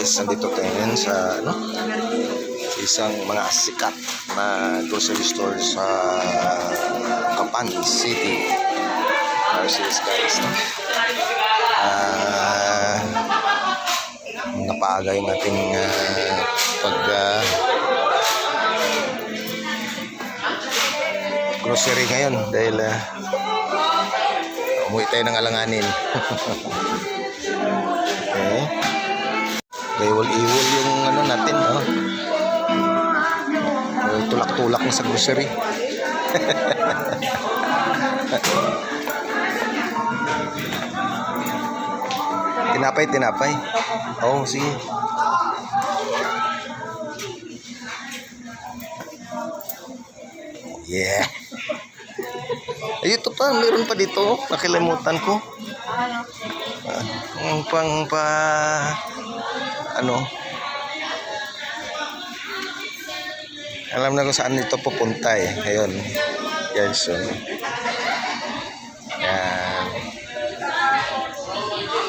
guys, nandito tayo ngayon sa isang mga sikat na grocery store sa Kapan City, Marcellus guys. Napaaga yung ating grocery ngayon dahil umuwi tayo ng alanganin. Okay. Iwol-iwol yung natin, tulak-tulak na sa grocery. Tinapay. Oh, sige. Yeah. Ay, ito pa, meron pa dito. Nakalimutan ko. Alam na kung saan ito pupunta eh. Ayun. Yan, so